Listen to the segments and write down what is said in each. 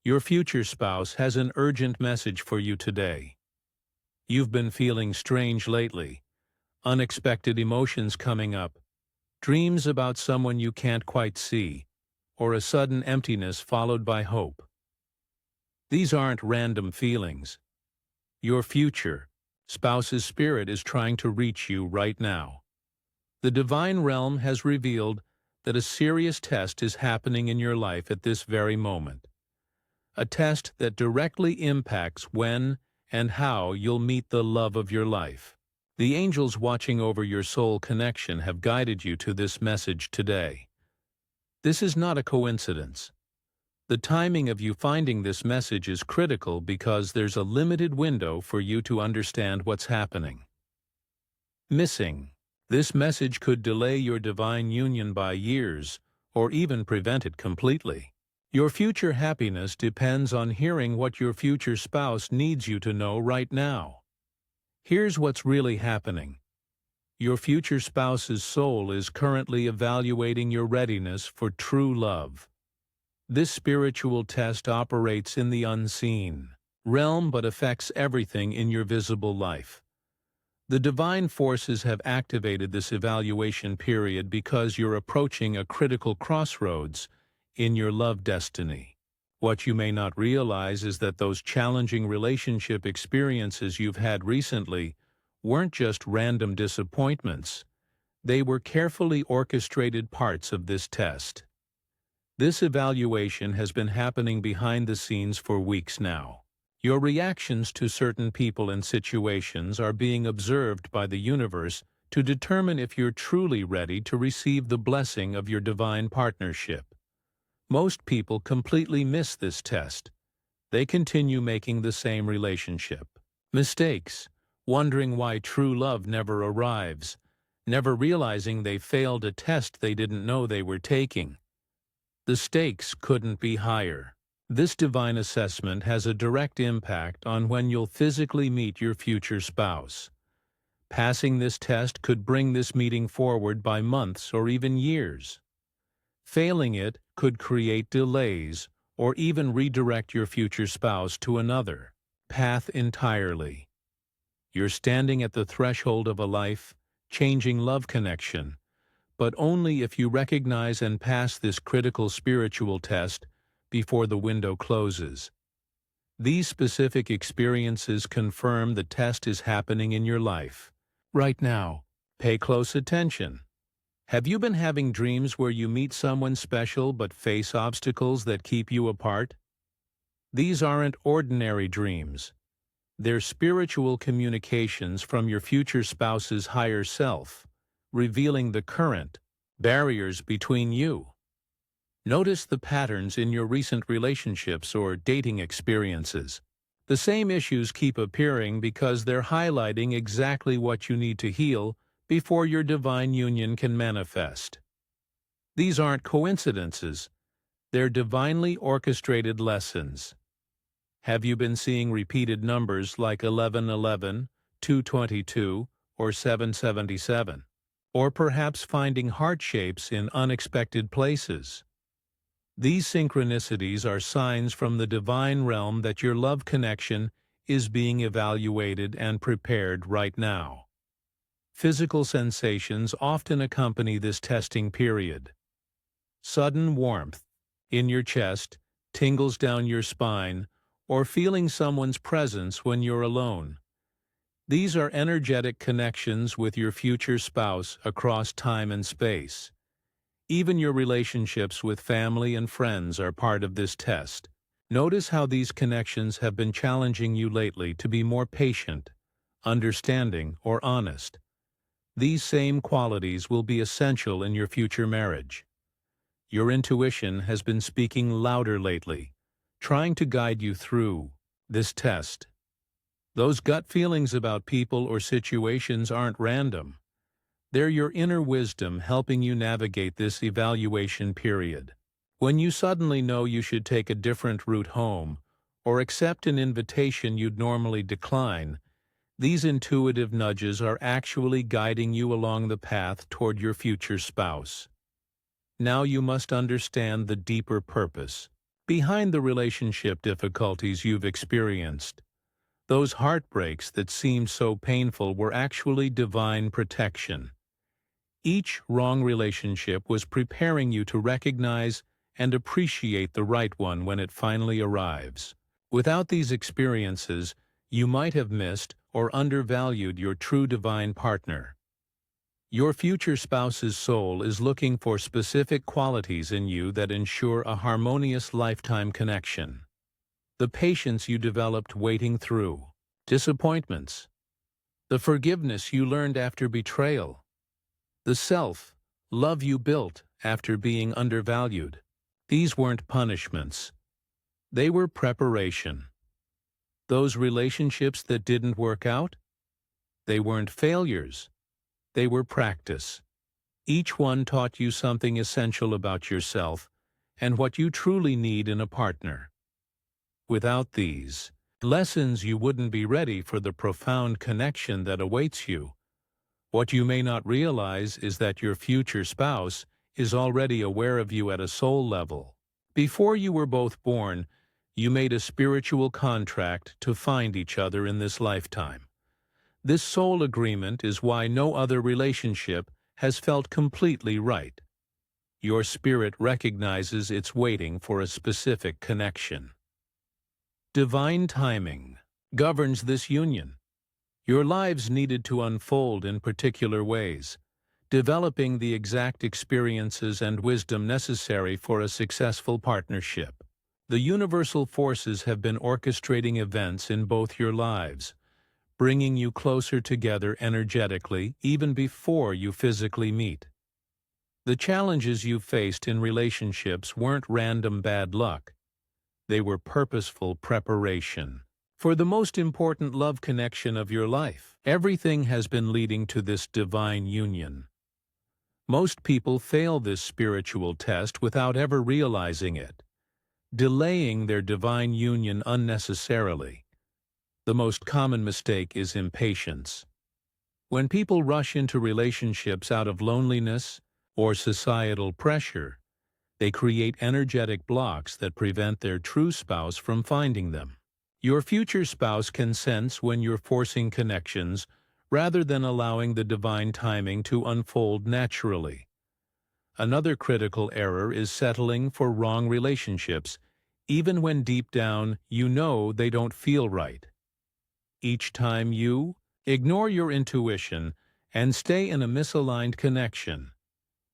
Your future spouse has an urgent message for you today. You've been feeling strange lately, unexpected emotions coming up, dreams about someone you can't quite see, or a sudden emptiness followed by hope. These aren't random feelings. Your future spouse's spirit is trying to reach you right now. The divine realm has revealed that a serious test is happening in your life at this very moment. A test that directly impacts when and how you'll meet the love of your life. The angels watching over your soul connection have guided you to this message today. This is not a coincidence. The timing of you finding this message is critical because there's a limited window for you to understand what's happening. Missing. This message could delay your divine union by years, or even prevent it completely. Your future happiness depends on hearing what your future spouse needs you to know right now. Here's what's really happening. Your future spouse's soul is currently evaluating your readiness for true love. This spiritual test operates in the unseen realm but affects everything in your visible life. The divine forces have activated this evaluation period because you're approaching a critical crossroads in your love destiny. What you may not realize is that those challenging relationship experiences you've had recently weren't just random disappointments. They were carefully orchestrated parts of this test. This evaluation has been happening behind the scenes for weeks now. Your reactions to certain people and situations are being observed by the universe to determine if you're truly ready to receive the blessing of your divine partnership. Most people completely miss this test. They continue making the same relationship mistakes, wondering why true love never arrives, never realizing they failed a test they didn't know they were taking. The stakes couldn't be higher. This divine assessment has a direct impact on when you'll physically meet your future spouse. Passing this test could bring this meeting forward by months or even years. Failing it could create delays or even redirect your future spouse to another path entirely. You're standing at the threshold of a life-changing love connection, but only if you recognize and pass this critical spiritual test before the window closes. These specific experiences confirm the test is happening in your life. Right now, pay close attention. Have you been having dreams where you meet someone special but face obstacles that keep you apart? These aren't ordinary dreams. They're spiritual communications from your future spouse's higher self, revealing the current barriers between you. Notice the patterns in your recent relationships or dating experiences. The same issues keep appearing because they're highlighting exactly what you need to heal before your divine union can manifest. These aren't coincidences. They're divinely orchestrated lessons. Have you been seeing repeated numbers like 1111, 222, or 777? Or perhaps finding heart shapes in unexpected places? These synchronicities are signs from the divine realm that your love connection is being evaluated and prepared right now. Physical sensations often accompany this testing period. Sudden warmth in your chest, tingles down your spine, or feeling someone's presence when you're alone. These are energetic connections with your future spouse across time and space. Even your relationships with family and friends are part of this test. Notice how these connections have been challenging you lately to be more patient, understanding, or honest. These same qualities will be essential in your future marriage. Your intuition has been speaking louder lately, trying to guide you through this test. Those gut feelings about people or situations aren't random. They're your inner wisdom helping you navigate this evaluation period. When you suddenly know you should take a different route home or accept an invitation you'd normally decline, these intuitive nudges are actually guiding you along the path toward your future spouse. Now you must understand the deeper purpose. Behind the relationship difficulties you've experienced, those heartbreaks that seemed so painful were actually divine protection. Each wrong relationship was preparing you to recognize and appreciate the right one when it finally arrives. Without these experiences, you might have missed or undervalued your true divine partner. Your future spouse's soul is looking for specific qualities in you that ensure a harmonious lifetime connection. The patience you developed waiting through disappointments, the forgiveness you learned after betrayal, the self-love you built after being undervalued. These weren't punishments. They were preparation. Those relationships that didn't work out? They weren't failures. They were practice. Each one taught you something essential about yourself and what you truly need in a partner. Without these lessons, you wouldn't be ready for the profound connection that awaits you. What you may not realize is that your future spouse is already aware of you at a soul level. Before you were both born, you made a spiritual contract to find each other in this lifetime. This soul agreement is why no other relationship has felt completely right. Your spirit recognizes it's waiting for a specific connection. Divine timing governs this union. Your lives needed to unfold in particular ways, developing the exact experiences and wisdom necessary for a successful partnership. The universal forces have been orchestrating events in both your lives, bringing you closer together energetically even before you physically meet. The challenges you faced in relationships weren't random bad luck. They were purposeful preparation for the most important love connection of your life. Everything has been leading to this divine union. Most people fail this spiritual test without ever realizing it, delaying their divine union unnecessarily. The most common mistake is impatience. When people rush into relationships out of loneliness or societal pressure, they create energetic blocks that prevent their true spouse from finding them. Your future spouse can sense when you're forcing connections rather than allowing the divine timing to unfold naturally. Another critical error is settling for wrong relationships, even when deep down you know they don't feel right. Each time you ignore your intuition and stay in a misaligned connection,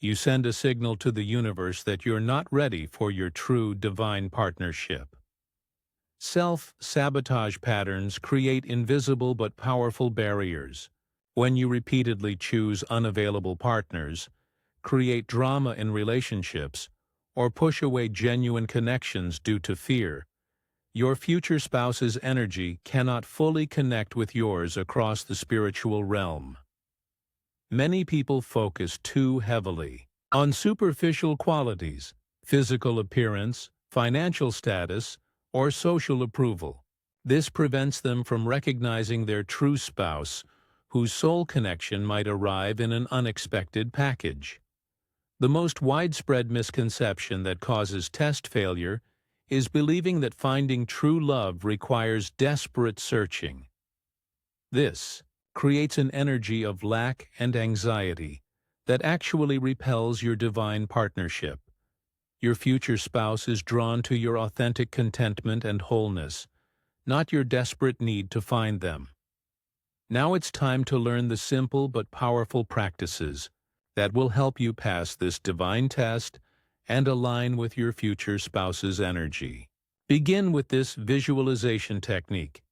you send a signal to the universe that you're not ready for your true divine partnership. Self-sabotage patterns create invisible but powerful barriers. When you repeatedly choose unavailable partners, create drama in relationships, or push away genuine connections due to fear, your future spouse's energy cannot fully connect with yours across the spiritual realm. Many people focus too heavily on superficial qualities, physical appearance, financial status, or social approval. This prevents them from recognizing their true spouse, whose soul connection might arrive in an unexpected package. The most widespread misconception that causes test failure is believing that finding true love requires desperate searching. This creates an energy of lack and anxiety that actually repels your divine partnership. Your future spouse is drawn to your authentic contentment and wholeness, not your desperate need to find them. Now it's time to learn the simple but powerful practices that will help you pass this divine test and align with your future spouse's energy. Begin with this visualization technique.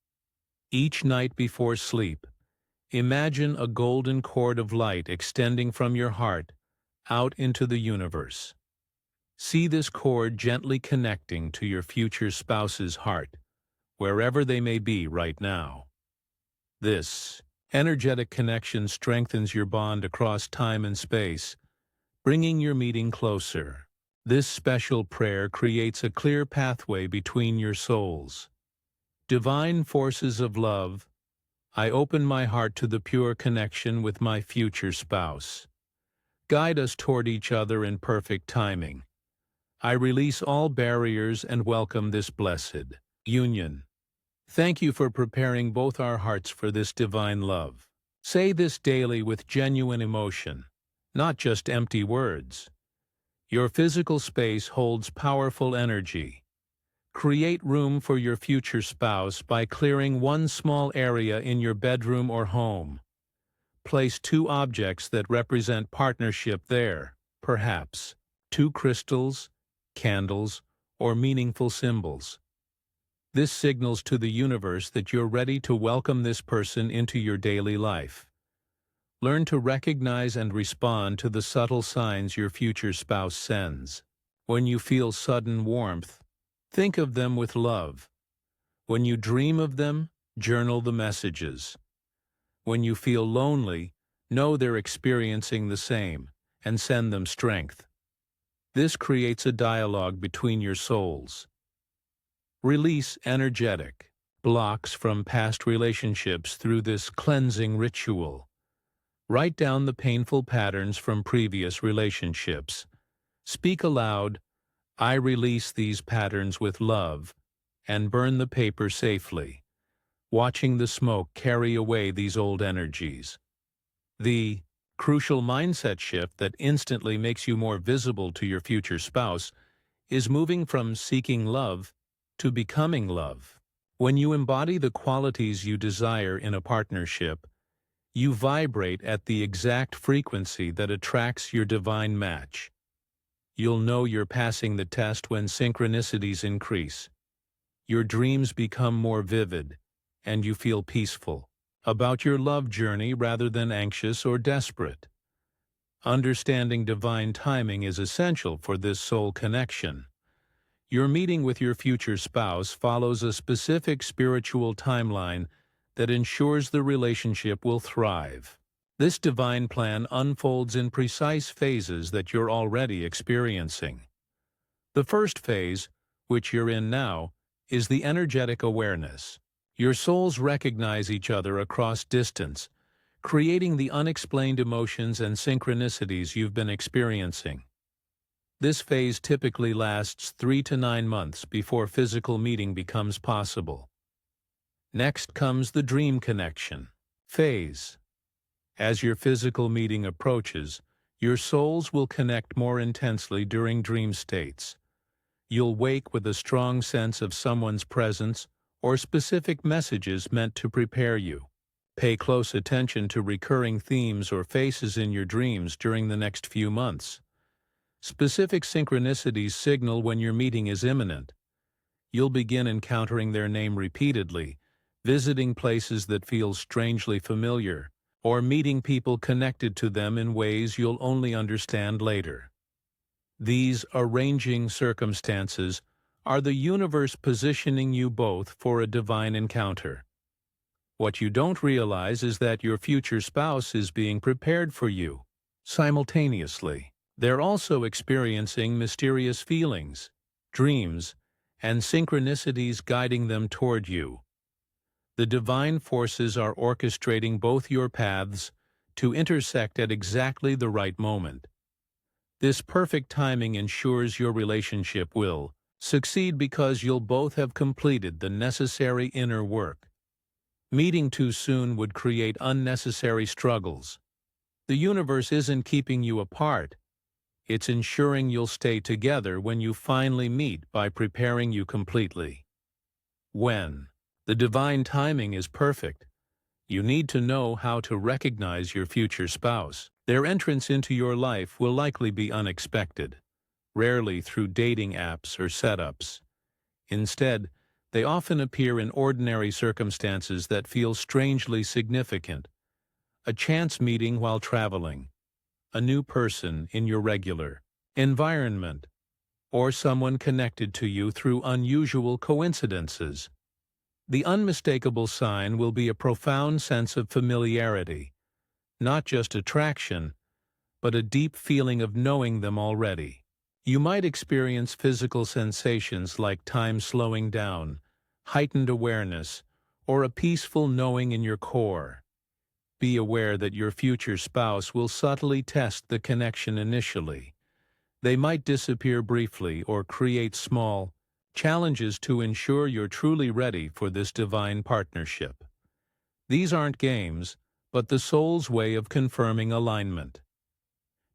Each night before sleep, imagine a golden cord of light extending from your heart out into the universe. See this cord gently connecting to your future spouse's heart, wherever they may be right now. This energetic connection strengthens your bond across time and space, bringing your meeting closer. This special prayer creates a clear pathway between your souls. Divine forces of love, I open my heart to the pure connection with my future spouse. Guide us toward each other in perfect timing. I release all barriers and welcome this blessed union. Thank you for preparing both our hearts for this divine love. Say this daily with genuine emotion, not just empty words. Your physical space holds powerful energy. Create room for your future spouse by clearing one small area in your bedroom or home. Place 2 objects that represent partnership there, perhaps 2 crystals, candles, or meaningful symbols. This signals to the universe that you're ready to welcome this person into your daily life. Learn to recognize and respond to the subtle signs your future spouse sends. When you feel sudden warmth, think of them with love. When you dream of them, journal the messages. When you feel lonely, know they're experiencing the same, and send them strength. This creates a dialogue between your souls. Release energetic blocks from past relationships through this cleansing ritual. Write down the painful patterns from previous relationships. Speak aloud, "I release these patterns with love," and burn the paper safely, watching the smoke carry away these old energies. The crucial mindset shift that instantly makes you more visible to your future spouse is moving from seeking love to becoming love. When you embody the qualities you desire in a partnership, you vibrate at the exact frequency that attracts your divine match. You'll know you're passing the test when synchronicities increase. Your dreams become more vivid, and you feel peaceful about your love journey rather than anxious or desperate. Understanding divine timing is essential for this soul connection. Your meeting with your future spouse follows a specific spiritual timeline that ensures the relationship will thrive. This divine plan unfolds in precise phases that you're already experiencing. The first phase, which you're in now, is the energetic awareness. Your souls recognize each other across distance, creating the unexplained emotions and synchronicities you've been experiencing. This phase typically lasts 3 to 9 months before physical meeting becomes possible. Next comes the dream connection phase. As your physical meeting approaches, your souls will connect more intensely during dream states. You'll wake with a strong sense of someone's presence or specific messages meant to prepare you. Pay close attention to recurring themes or faces in your dreams during the next few months. Specific synchronicities signal when your meeting is imminent. You'll begin encountering their name repeatedly, visiting places that feel strangely familiar, or meeting people connected to them in ways you'll only understand later. These arranging circumstances are the universe positioning you both for a divine encounter. What you don't realize is that your future spouse is being prepared for you simultaneously. They're also experiencing mysterious feelings, dreams, and synchronicities guiding them toward you. The divine forces are orchestrating both your paths to intersect at exactly the right moment. This perfect timing ensures your relationship will succeed because you'll both have completed the necessary inner work. Meeting too soon would create unnecessary struggles. The universe isn't keeping you apart. It's ensuring you'll stay together when you finally meet by preparing you completely. When the divine timing is perfect, you need to know how to recognize your future spouse. Their entrance into your life will likely be unexpected, rarely through dating apps or setups. Instead, they often appear in ordinary circumstances that feel strangely significant. A chance meeting while traveling, a new person in your regular environment, or someone connected to you through unusual coincidences. The unmistakable sign will be a profound sense of familiarity, not just attraction, but a deep feeling of knowing them already. You might experience physical sensations like time slowing down, heightened awareness, or a peaceful knowing in your core. Be aware that your future spouse will subtly test the connection initially. They might disappear briefly or create small challenges to ensure you're truly ready for this divine partnership. These aren't games, but the soul's way of confirming alignment.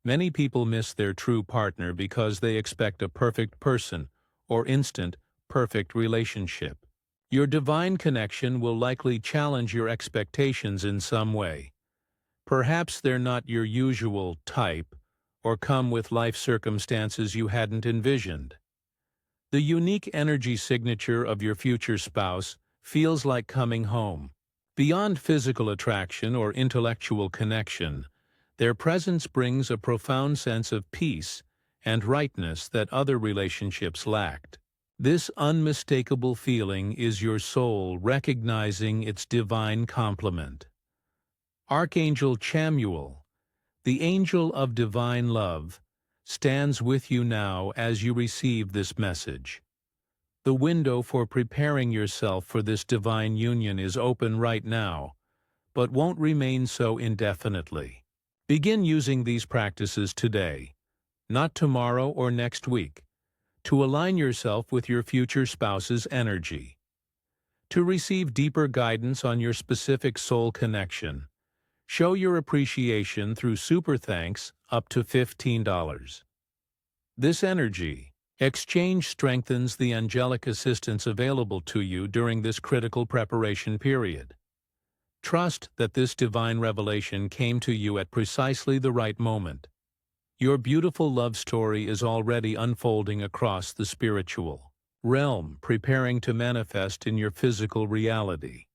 Many people miss their true partner because they expect a perfect person or instant, perfect relationship. Your divine connection will likely challenge your expectations in some way. Perhaps they're not your usual type, or come with life circumstances you hadn't envisioned. The unique energy signature of your future spouse feels like coming home. Beyond physical attraction or intellectual connection, their presence brings a profound sense of peace and rightness that other relationships lacked. This unmistakable feeling is your soul recognizing its divine complement. Archangel Chamuel, the angel of divine love, stands with you now as you receive this message. The window for preparing yourself for this divine union is open right now, but won't remain so indefinitely. Begin using these practices today, not tomorrow or next week, to align yourself with your future spouse's energy. To receive deeper guidance on your specific soul connection, show your appreciation through super thanks up to $15. This energy exchange strengthens the angelic assistance available to you during this critical preparation period. Trust that this divine revelation came to you at precisely the right moment. Your beautiful love story is already unfolding across the spiritual realm, preparing to manifest in your physical reality.